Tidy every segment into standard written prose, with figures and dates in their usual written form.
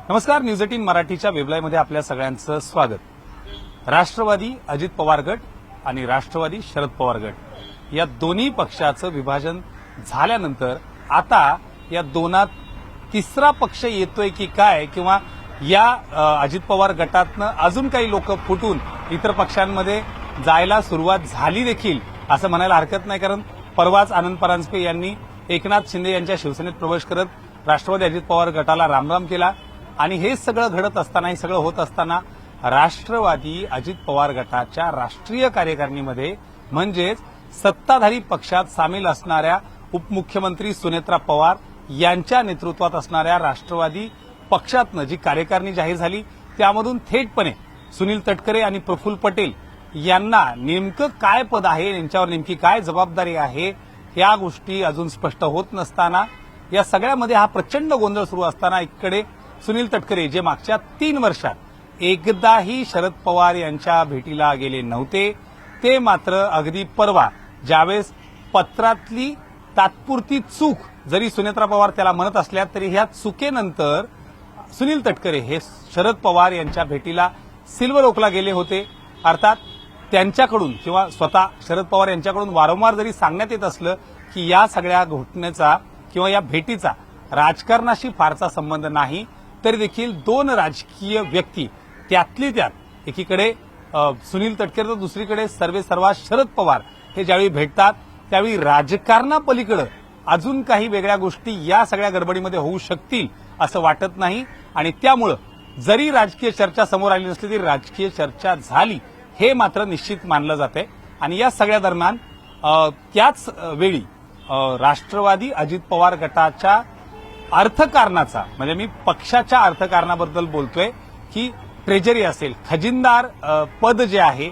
नमस्कार, न्यूज 18 मराठीच्या वेबलाईव्हमध्ये आपल्या सगळ्यांचं स्वागत. राष्ट्रवादी अजित पवार गट आणि राष्ट्रवादी शरद पवार गट या दोन्ही पक्षाचं विभाजन झाल्यानंतर आता या दोनात तिसरा पक्ष येतोय की काय, किंवा या अजित पवार गटातनं अजून काही लोक फुटून इतर पक्षांमध्ये जायला सुरुवात झाली देखील असं म्हणायला हरकत नाही. कारण परवाच आनंद परांजपे यांनी एकनाथ शिंदे यांच्या शिवसेनेत प्रवेश करत राष्ट्रवादी अजित पवार गटाला रामराम केला. आणि हे सगळं घडत असताना, हे सगळं होत असताना राष्ट्रवादी अजित पवार गटाच्या राष्ट्रीय कार्यकारिणीमध्ये म्हणजेच सत्ताधारी पक्षात सामील असणाऱ्या उपमुख्यमंत्री सुनेत्रा पवार यांच्या नेतृत्वात असणाऱ्या राष्ट्रवादी पक्षातनं जी कार्यकारिणी जाहीर झाली त्यामधून थेटपणे सुनील तटकरे आणि प्रफुल्ल पटेल यांना नेमकं काय पद आहे, यांच्यावर नेमकी काय जबाबदारी आहे, या गोष्टी अजून स्पष्ट होत नसताना या सगळ्यामध्ये हा प्रचंड गोंधळ सुरू असताना एकीकडे सुनील तटकरे जे मागच्या 3 वर्षात एकदाही शरद पवार यांच्या भेटीला गेले नव्हते, ते मात्र अगदी परवा ज्यावेळेस पत्रातली तात्पुरती चूक जरी सुनेत्रा पवार त्याला म्हणत असल्या तरी ह्या चुकेनंतर सुनील तटकरे हे शरद पवार यांच्या भेटीला सिल्वर ओकला गेले होते. अर्थात त्यांच्याकडून किंवा स्वतः शरद पवार यांच्याकडून वारंवार जरी सांगण्यात येत असलं की या सगळ्या घटनेचा किंवा या भेटीचा राजकारणाशी फारसा संबंध नाही, तरी देखील दोन राजकीय व्यक्ती त्यातली त्यात एकीकडे सुनील तटकरे तर दुसरीकडे सर्वेसर्वा शरद पवार हे ज्यावेळी भेटतात त्यावेळी राजकारणापलीकडे अजून काही वेगळ्या गोष्टी या सगळ्या गडबडीमध्ये होऊ शकतील असं वाटत नाही. आणि त्यामुळं जरी राजकीय चर्चा समोर आली नसली तरी राजकीय चर्चा झाली हे मात्र निश्चित मानलं जाते. आणि या सगळ्या दरम्यान त्याच वेळी राष्ट्रवादी अजित पवार गटाच्या अर्थकारणाचा, म्हणजे मी पक्षाच्या अर्थकारणाबद्दल बोलतोय, की ट्रेजरी असेल, खजिनदार पद जे आहे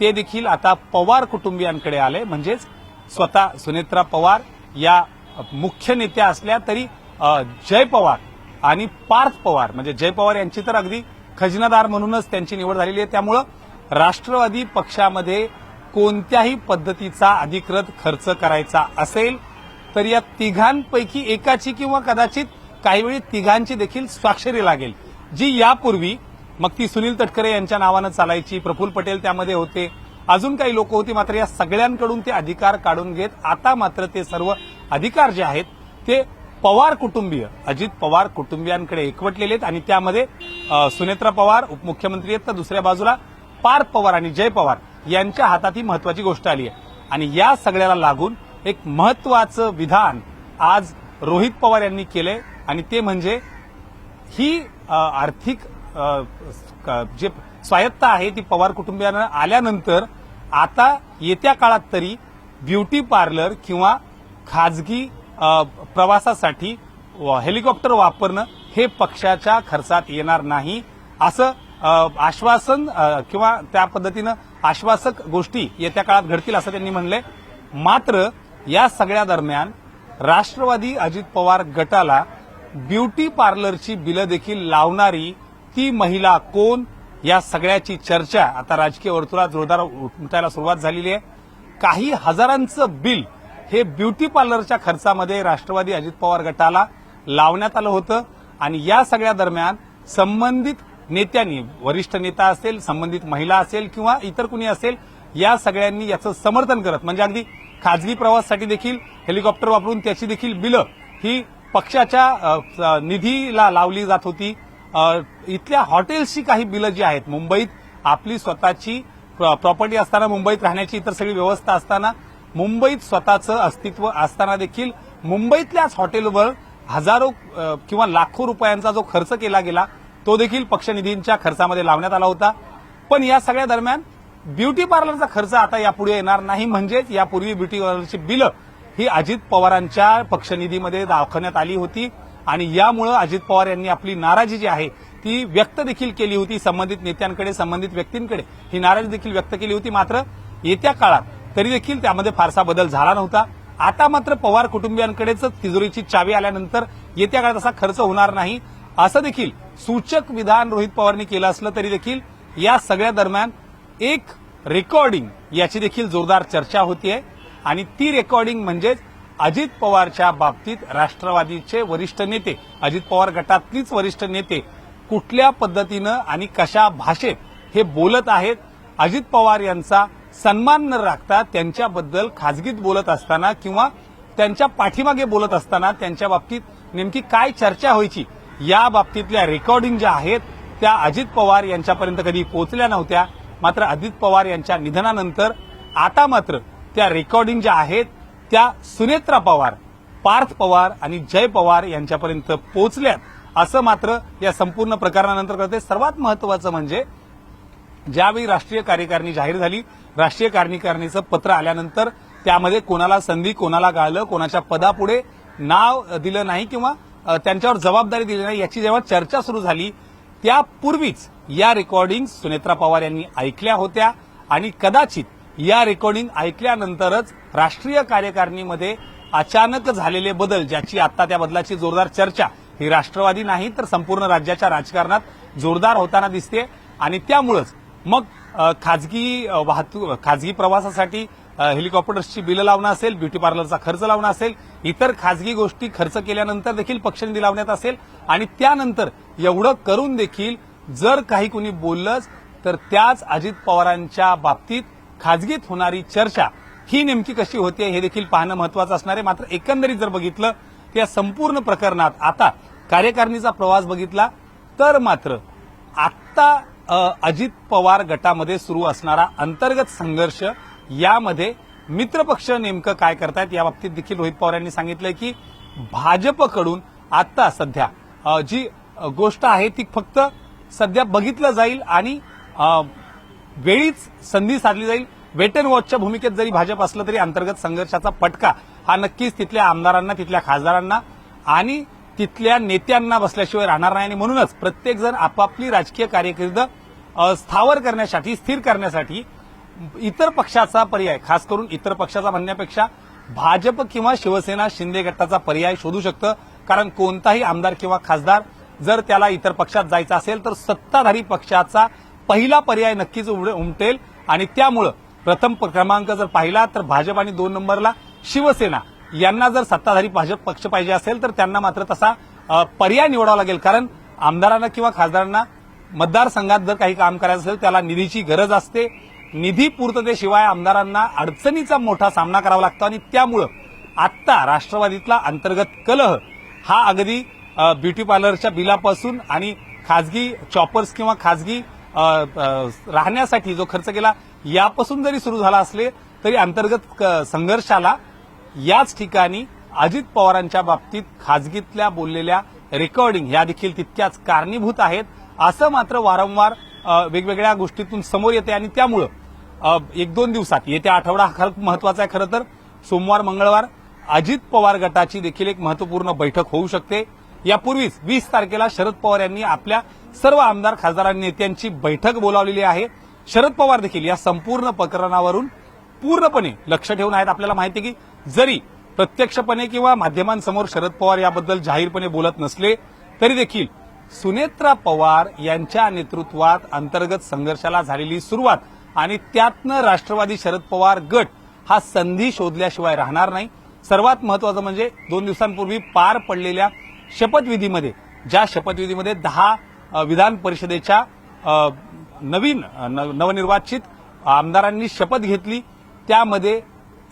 ते देखील आता पवार कुटुंबियांकडे आले. म्हणजेच स्वतः सुनेत्रा पवार या मुख्य नेत्या असल्या तरी जय पवार आणि पार्थ पवार, म्हणजे जय पवार यांची तर अगदी खजिनादार म्हणूनच त्यांची निवड झालेली आहे. त्यामुळं राष्ट्रवादी पक्षामध्ये कोणत्याही पद्धतीचा अधिकृत खर्च करायचा असेल तर या तिघांपैकी एकाची किंवा कदाचित काही वेळी तिघांची देखील स्वाक्षरी लागेल, जी यापूर्वी मग ती सुनील तटकरे यांच्या नावानं चालायची, प्रफुल्ल पटेल त्यामध्ये होते, अजून काही लोक होती. मात्र या सगळ्यांकडून ते अधिकार काढून घेत आता मात्र ते सर्व अधिकार जे आहेत ते पवार कुटुंबीय, अजित पवार कुटुंबियांकडे एकवटलेले आहेत. आणि त्यामध्ये सुनेत्रा पवार उपमुख्यमंत्री आहेत तर दुसऱ्या बाजूला पार्थ पवार आणि जय पवार यांच्या हातात ही महत्वाची गोष्ट आली आहे. आणि या सगळ्याला लागून एक महत्वाचं विधान आज रोहित पवार यांनी केलंय आणि ते म्हणजे ही आर्थिक जे स्वायत्ता आहे ती पवार कुटुंबियांना आल्यानंतर आता येत्या काळात तरी ब्युटी पार्लर किंवा खाजगी प्रवासासाठी हेलिकॉप्टर वापरणं हे पक्षाच्या खर्चात येणार नाही असं आश्वासन किंवा त्या पद्धतीनं आश्वासक गोष्टी येत्या काळात घडतील असं त्यांनी म्हणलंय. मात्र या सगळ्या दरम्यान राष्ट्रवादी अजित पवार गटाला ब्युटी पार्लरची बिलं देखील लावणारी ती महिला कोण, या सगळ्याची चर्चा आता राजकीय वर्तुळात जोरदार उमटायला सुरुवात झालेली आहे. काही हजारांचं बिल हे ब्युटी पार्लरच्या खर्चामध्ये राष्ट्रवादी अजित पवार गटाला लावण्यात आलं होतं. आणि या सगळ्या दरम्यान संबंधित नेत्यांनी, वरिष्ठ नेता असेल, संबंधित महिला असेल किंवा इतर कुणी असेल, या सगळ्यांनी याचं समर्थन करत म्हणजे अगदी खाजगी प्रवासासाठी देखील हेलिकॉप्टर वापरून त्याची देखील बिलं ही पक्षाच्या निधीला लावली जात होती. इथल्या हॉटेल्सची काही बिलं जी आहेत, मुंबईत आपली स्वतःची प्रॉपर्टी असताना, मुंबईत राहण्याची इतर सगळी व्यवस्था असताना, मुंबईत स्वतःचं अस्तित्व असताना देखील मुंबईतल्याच हॉटेलवर हजारो किंवा लाखो रुपयांचा जो खर्च केला गेला तो देखील पक्षनिधींच्या खर्चामध्ये लावण्यात आला होता. पण या सगळ्या दरम्यान ब्युटी पार्लरचा खर्च आता यापुढे येणार नाही. म्हणजेच यापूर्वी ब्युटी पार्लरची बिलं ही अजित पवारांच्या पक्षनिधीमध्ये दाखवण्यात आली होती. आणि यामुळे अजित पवार यांनी आपली नाराजी जी आहे ती व्यक्त देखील केली होती. संबंधित नेत्यांकडे, संबंधित व्यक्तींकडे ही नाराजी देखील व्यक्त केली होती. मात्र येत्या काळात तरी देखील त्यामध्ये फारसा बदल झाला नव्हता. आता मात्र पवार कुटुंबियांकडेच तिजोरीची चावी आल्यानंतर येत्या काळात असा खर्च होणार नाही असं देखील सूचक विधान रोहित पवारांनी केलं असलं तरी देखील या सगळ्या दरम्यान एक रेकॉर्डिंग याची देखील जोरदार चर्चा होतीये. आणि ती रेकॉर्डिंग म्हणजेच अजित पवारच्या बाबतीत राष्ट्रवादीचे वरिष्ठ नेते, अजित पवार गटातलीच वरिष्ठ नेते कुठल्या पद्धतीनं आणि कशा भाषेत हे बोलत आहेत, अजित पवार यांचा सन्मान न राखता त्यांच्याबद्दल खाजगीत बोलत असताना किंवा त्यांच्या पाठीमागे बोलत असताना त्यांच्या बाबतीत नेमकी काय चर्चा व्हायची या बाबतीतल्या रेकॉर्डिंग ज्या आहेत त्या अजित पवार यांच्यापर्यंत कधी पोहोचल्या नव्हत्या. मात्र अजित पवार यांच्या निधनानंतर आता मात्र त्या रेकॉर्डिंग ज्या आहेत त्या सुनेत्रा पवार, पार्थ पवार आणि जय पवार यांच्यापर्यंत पोहोचल्यात असं मात्र या संपूर्ण प्रकरणानंतर कळते. सर्वात महत्वाचं म्हणजे ज्यावेळी राष्ट्रीय कार्यकारिणी जाहीर झाली, राष्ट्रीय कार्यकारिणीचं पत्र आल्यानंतर त्यामध्ये कोणाला संधी, कोणाला गाळलं, कोणाच्या पदापुढे नाव दिलं नाही किंवा त्यांच्यावर जबाबदारी दिली नाही याची जेव्हा चर्चा सुरू झाली त्यापूर्वीच या रेकॉर्डिंग सुनेत्रा पवार यांनी ऐकल्या होत्या आणि कदाचित या रेकॉर्डिंग ऐकल्यानंतरच राष्ट्रीय कार्यकारिणीमध्ये अचानक झालेले बदल, ज्याची आता त्या बदलाची जोरदार चर्चा ही राष्ट्रवादी नाही तर संपूर्ण राज्याच्या राजकारणात जोरदार होताना दिसते आणि त्यामुळेच मग खाजगी प्रवासासाठी हेलिकॉप्टर्सची बिलं लावणं असेल, ब्युटी पार्लरचा खर्च लावणं असेल, इतर खाजगी गोष्टी खर्च केल्यानंतर देखील पक्षनिधी लावण्यात असेल आणि त्यानंतर एवढं करून देखील जर काही कुणी बोललंच तर त्याच अजित पवारांच्या बाबतीत खाजगीत होणारी चर्चा ही नेमकी कशी होते हे देखील पाहणं महत्वाचं असणार आहे. मात्र एकंदरीत जर बघितलं त्या संपूर्ण प्रकरणात आता कार्यकारिणीचा प्रवास बघितला तर मात्र आता अजित पवार गटामध्ये सुरू असणारा अंतर्गत संघर्ष, यामध्ये मित्रपक्ष नेमकं काय करतायत याबाबतीत देखील रोहित पवार यांनी सांगितलंय की भाजपकडून आता सध्या जी गोष्ट आहे ती फक्त सध्या बघितलं जाईल आणि वेळीच संधी साधली जाईल. वेट अँड वॉचच्या भूमिकेत जरी भाजप असलं तरी अंतर्गत संघर्षाचा फटका हा नक्कीच तिथल्या आमदारांना, तिथल्या खासदारांना आणि तिथल्या नेत्यांना बसल्याशिवाय राहणार नाही आणि म्हणूनच प्रत्येक जण आपापली राजकीय कारकीर्द स्थावर करण्यासाठी, स्थिर करण्यासाठी इतर पक्षाचा पर्याय, खास करून इतर पक्षाचा म्हणण्यापेक्षा भाजप किंवा शिवसेना शिंदे गटाचा पर्याय शोधू शकतं. कारण कोणताही आमदार किंवा खासदार जर त्याला इतर पक्षात जायचं असेल तर सत्ताधारी पक्षाचा पहिला पर्याय नक्कीच उमटेल आणि त्यामुळं प्रथम क्रमांक जर पाहिला तर भाजप आणि 2 नंबरला शिवसेना यांना जर सत्ताधारी भाजप पक्ष पाहिजे असेल तर त्यांना मात्र तसा पर्याय निवडावा लागेल. कारण आमदारांना किंवा खासदारांना मतदारसंघात जर काही काम करायचं असेल त्याला निधीची गरज असते. निधी पूर्ततेशिवाय आमदारांना अडचणीचा मोठा सामना करावा लागतो आणि त्यामुळं आत्ता राष्ट्रवादीतला अंतर्गत कलह हा अगदी ब्युटी पार्लरच्या बिलापासून आणि खाजगी चॉपर्स किंवा खाजगी राहण्यासाठी जो खर्च केला यापासून जरी सुरू झाला असले तरी अंतर्गत संघर्षाला याच ठिकाणी अजित पवारांच्या बाबतीत खाजगीतल्या बोललेल्या रेकॉर्डिंग या देखील तितक्याच कारणीभूत आहेत असं मात्र वारंवार वेगवेगळ्या गोष्टीतून समोर येते आणि त्यामुळं 1-2 दिवसात, येत्या आठवडा हा महत्वाचा आहे. खरं तर सोमवार मंगळवार अजित पवार गटाची देखील एक महत्वपूर्ण बैठक होऊ शकते. यापूर्वीच 20 तारखेला शरद पवार यांनी आपल्या सर्व आमदार, खासदार आणि नेत्यांची बैठक बोलावलेली आहे. शरद पवार देखील या संपूर्ण प्रकरणावरून पूर्णपणे लक्ष ठेवून आहेत. आपल्याला माहिती आहे की जरी प्रत्यक्षपणे किंवा माध्यमांसमोर शरद पवार याबद्दल जाहीरपणे बोलत नसले तरी देखील सुनेत्रा पवार यांच्या नेतृत्वात अंतर्गत संघर्षाला झालेली सुरुवात आणि त्यातनं राष्ट्रवादी शरद पवार गट हा संधी शोधल्याशिवाय राहणार नाही. सर्वात महत्वाचं म्हणजे 2 दिवसांपूर्वी पार पडलेल्या शपथविधीमध्ये, ज्या शपथविधीमध्ये 10 विधान परिषदेच्या नवनिर्वाचित आमदारांनी शपथ घेतली त्यामध्ये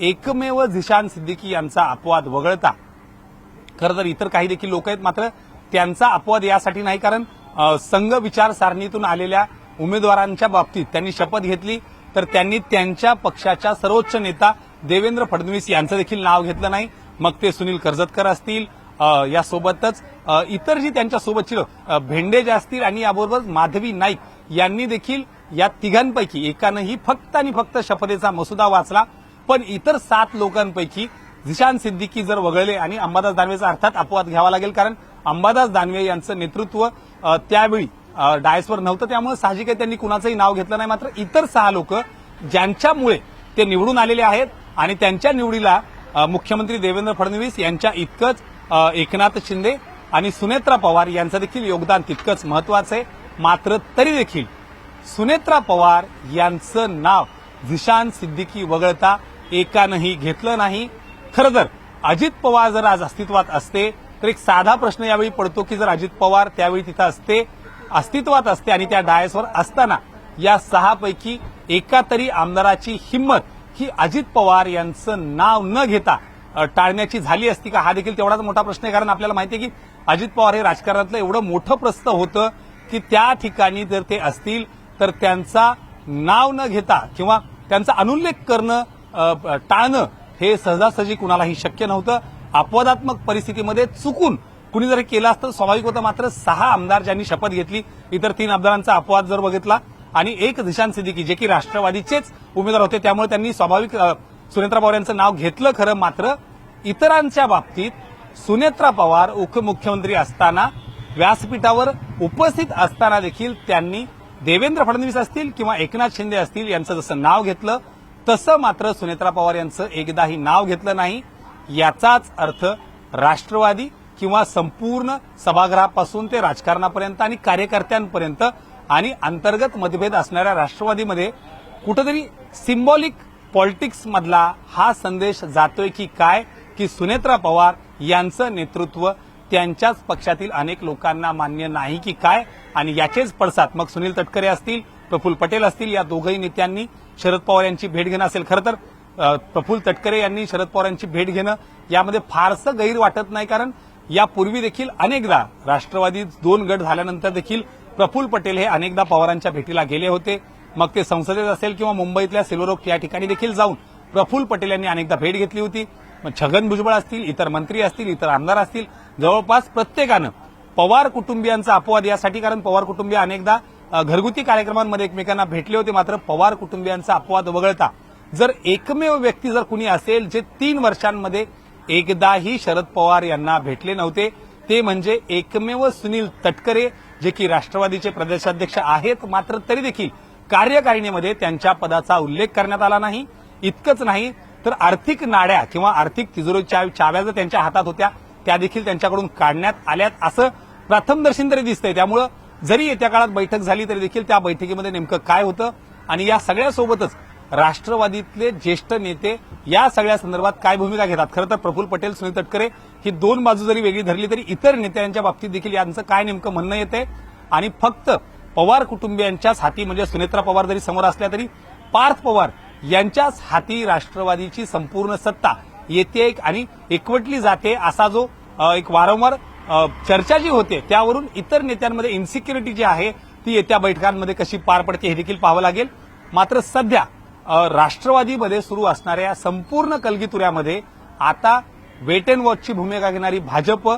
एकमेव झिशान सिद्दीकी यांचा अपवाद वगळता खरं तर इतर काही देखील लोक आहेत. मात्र त्यांचा अपवाद यासाठी नाही कारण संघ विचारसारणीतून आलेल्या उमेदवारांच्या बाबतीत त्यांनी शपथ घेतली तर त्यांनी त्यांच्या पक्षाच्या सर्वोच्च नेता देवेंद्र फडणवीस यांचं देखील नाव घेतलं नाही. मग ते सुनील कर्जतकर असतील, यासोबतच इतर जी त्यांच्यासोबतची भेंडे जे असतील आणि याबरोबर माधवी नाईक यांनी देखील या तिघांपैकी एकानंही फक्त आणि फक्त शपथेचा मसुदा वाचला. पण इतर 7 लोकांपैकी झिशान सिद्दीकी जर वगळले आणि अंबादास दानवेचा अर्थात अपवाद घ्यावा लागेल कारण अंबादास दानवे यांचं नेतृत्व त्यावेळी डायसवर नव्हतं त्यामुळे साहजिक आहे त्यांनी कुणाचंही नाव घेतलं नाही. मात्र इतर 6 लोक ज्यांच्यामुळे ते निवडून आलेले आहेत आणि त्यांच्या निवडीला मुख्यमंत्री देवेंद्र फडणवीस यांच्या इतकंच एकनाथ शिंदे आणि सुनेत्रा पवार यांचं देखील योगदान तितकंच महत्वाचं आहे. मात्र तरी देखील सुनेत्रा पवार यांचं नाव झिशान सिद्दीकी वगळता एकानंही घेतलं नाही. खरं तर अजित पवार जर आज अस्तित्वात असते तर एक साधा प्रश्न यावेळी पडतो की जर अजित पवार त्यावेळी तिथं असते अस्तित्वात असते आणि त्या डायसवर असताना या 6 पैकी एका तरी आमदाराची हिंमत ही अजित पवार यांचं नाव न घेता टाळण्याची झाली असती का, हा देखील तेवढाच मोठा प्रश्न आहे. कारण आपल्याला माहिती आहे की अजित पवार हे राजकारणातलं एवढं मोठं प्रस्थ होतं की त्या ठिकाणी जर ते असतील तर त्यांचा नाव न घेता किंवा त्यांचा अनुल्लेख करणं टाळणं हे सहजासहजी कुणालाही शक्य नव्हतं. अपवादात्मक परिस्थितीमध्ये चुकून कुणी जरी केलं असतं स्वाभाविक होतं. मात्र 6 आमदार ज्यांनी शपथ घेतली, इतर 3 आमदारांचा अपवाद जर बघितला आणि एक दिशांत सिद्दीकी जे की राष्ट्रवादीचेच उमेदवार होते, त्यामुळे त्यांनी स्वाभाविक सुनेत्रा पवार यांचं नाव घेतलं खरं. मात्र इतरांच्या बाबतीत सुनेत्रा पवार उपमुख्यमंत्री असताना व्यासपीठावर उपस्थित असताना देखील त्यांनी देवेंद्र फडणवीस असतील किंवा एकनाथ शिंदे असतील यांचं जसं नाव घेतलं तसं मात्र सुनेत्रा पवार यांचं एकदाही नाव घेतलं नाही. याचाच अर्थ राष्ट्रवादी किंवा संपूर्ण सभागृहापासून ते राजकारणापर्यंत आणि कार्यकर्त्यांपर्यंत आणि अंतर्गत मतभेद असणाऱ्या राष्ट्रवादीमध्ये कुठेतरी सिंबॉलिक पॉलिटिक्स मधला हा संदेश जातोय की काय, की सुनेत्रा पवार यांचं नेतृत्व त्यांच्याच पक्षातील अनेक लोकांना मान्य नाही की काय. आणि याचेच पडसाद मग सुनील तटकरे असतील, प्रफुल्ल पटेल असतील, या दोघही नेत्यांनी शरद पवार यांची भेट घेणं असेल. खरं तर प्रफुल्ल तटकरे यांनी शरद पवार यांची भेट घेणं यामध्ये फारसं गैर वाटत नाही. कारण यापूर्वी देखील अनेकदा राष्ट्रवादी 2 गट झाल्यानंतर देखील प्रफुल्ल पटेल हे अनेकदा पवारांच्या भेटीला गेले होते. मग ते संसदेत असेल किंवा मुंबईतल्या सिल्वर ओक या ठिकाणी देखील जाऊन प्रफुल्ल पटेल यांनी अनेकदा भेट घेतली होती. मग छगन भुजबळ असतील, इतर मंत्री असतील, इतर आमदार असतील, जवळपास प्रत्येकानं पवार कुटुंबियांचा अपवाद यासाठी, कारण पवार कुटुंबीय अनेकदा घरगुती कार्यक्रमांमध्ये एकमेकांना भेटले होते. मात्र पवार कुटुंबियांचा अपवाद वगळता जर एकमेव व्यक्ती जर कुणी असेल जे 3 वर्षांमध्ये एकदाही शरद पवार यांना भेटले नव्हते, ते म्हणजे एकमेव सुनील तटकरे, जे की राष्ट्रवादीचे प्रदेशाध्यक्ष आहेत. मात्र तरी देखील कार्यकारिणीमध्ये त्यांच्या पदाचा उल्लेख करण्यात आला नाही. इतकंच नाही तर आर्थिक नाड्या किंवा आर्थिक तिजोरीच्या चाव्या जर त्यांच्या हातात होत्या त्या देखील त्यांच्याकडून काढण्यात आल्यात असं प्रथमदर्शन तरी दिसतंय. त्यामुळं जरी येत्या काळात बैठक झाली तरी देखील त्या बैठकीमध्ये नेमकं काय होतं आणि या सगळ्यासोबतच राष्ट्रवादीतले ज्येष्ठ नेते या सगळ्या संदर्भात काय भूमिका घेतात. खरं तर प्रफुल्ल पटेल, सुनील तटकरे ही 2 बाजू जरी वेगळी धरली तरी इतर नेत्यांच्या बाबतीत देखील यांचं काय नेमकं म्हणणं येतंय. आणि फक्त पवार कुटुंबियांच्याच हाती म्हणजे सुनेत्रा पवार जरी समोर असल्या तरी पार्थ पवार यांच्याच हाती राष्ट्रवादीची संपूर्ण सत्ता येते आणि एकवटली जाते असा जो एक वारंवार चर्चा जी होते त्यावरून इतर नेत्यांमध्ये इन्सिक्युरिटी जी आहे ती येत्या बैठकांमध्ये कशी पार पडते हे देखील पाहावं लागेल. मात्र सध्या राष्ट्रवादीमध्ये सुरू असणाऱ्या संपूर्ण कलगीतुऱ्यामध्ये आता वेट अँड वॉचची भूमिका घेणारी भाजप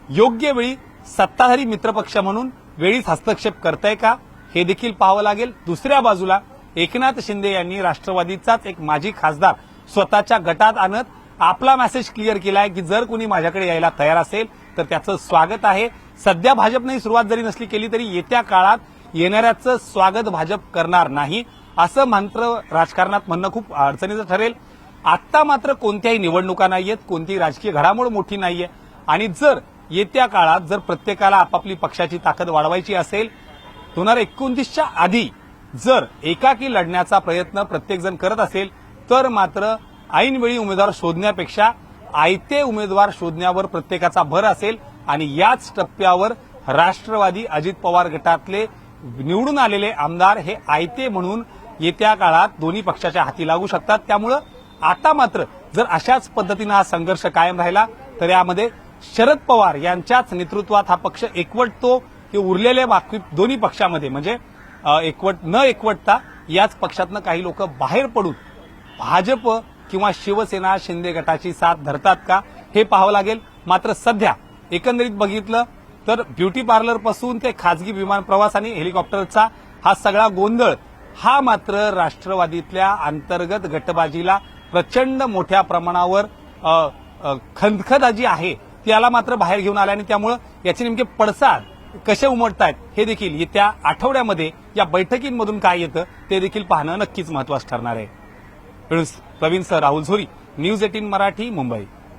योग्य वेळी सत्ताधारी मित्रपक्ष म्हणून वेळीच हस्तक्षेप करताय का हे देखील पाहावं लागेल. दुसऱ्या बाजूला एकनाथ शिंदे यांनी राष्ट्रवादीचाच एक माजी खासदार स्वतःच्या गटात आणत आपला मेसेज क्लिअर केलाय की जर कोणी माझ्याकडे यायला तयार असेल तर त्याचं स्वागत आहे. सध्या भाजपने सुरुवात जरी नसली केली तरी येत्या काळात येणाऱ्याचं स्वागत भाजप करणार नाही असं मात्र राजकारणात म्हणणं खूप अडचणीचं ठरेल. आता मात्र कोणत्याही निवडणुका नाहीयेत, कोणतीही राजकीय घडामोड मोठी नाहीये आणि जर येत्या काळात जर प्रत्येकाला आपापली पक्षाची ताकद वाढवायची असेल 2029च्या आधी जर एकाकी लढण्याचा प्रयत्न प्रत्येकजण करत असेल तर मात्र ऐनवेळी उमेदवार शोधण्यापेक्षा आयते उमेदवार शोधण्यावर प्रत्येकाचा भर असेल आणि याच टप्प्यावर राष्ट्रवादी अजित पवार गटातले निवडून आलेले आमदार हे आयते म्हणून येत्या काळात दोन्ही पक्षाच्या हाती लागू शकतात. त्यामुळे आता मात्र जर अशाच पद्धतीनं हा संघर्ष कायम राहिला तर यामध्ये शरद पवार यांच्याच नेतृत्वात हा पक्ष एकवटतो की उरलेल्या बाकी दोन्ही पक्षामध्ये म्हणजे न एकवटता याच पक्षातनं काही लोक बाहेर पडून भाजप किंवा शिवसेना शिंदे गटाची साथ धरतात का हे पाहावं लागेल. मात्र सध्या एकंदरीत बघितलं तर ब्युटी पार्लर पासून ते खासगी विमान प्रवास आणि हेलिकॉप्टरचा हा सगळा गोंधळ हा मात्र राष्ट्रवादीतल्या अंतर्गत गटबाजीला प्रचंड मोठ्या प्रमाणावर खदखद जी आहे त्याला मात्र बाहेर घेऊन आला आणि त्यामुळे याचे नेमके पडसाद कसे उमटतायत हे देखील येत्या आठवड्यामध्ये या बैठकींमधून काय येतं ते देखील पाहणं नक्कीच महत्त्वाचं ठरणार आहे. प्रवीण सर, राहुल झोरी, न्यूज 18 मराठी, मुंबई.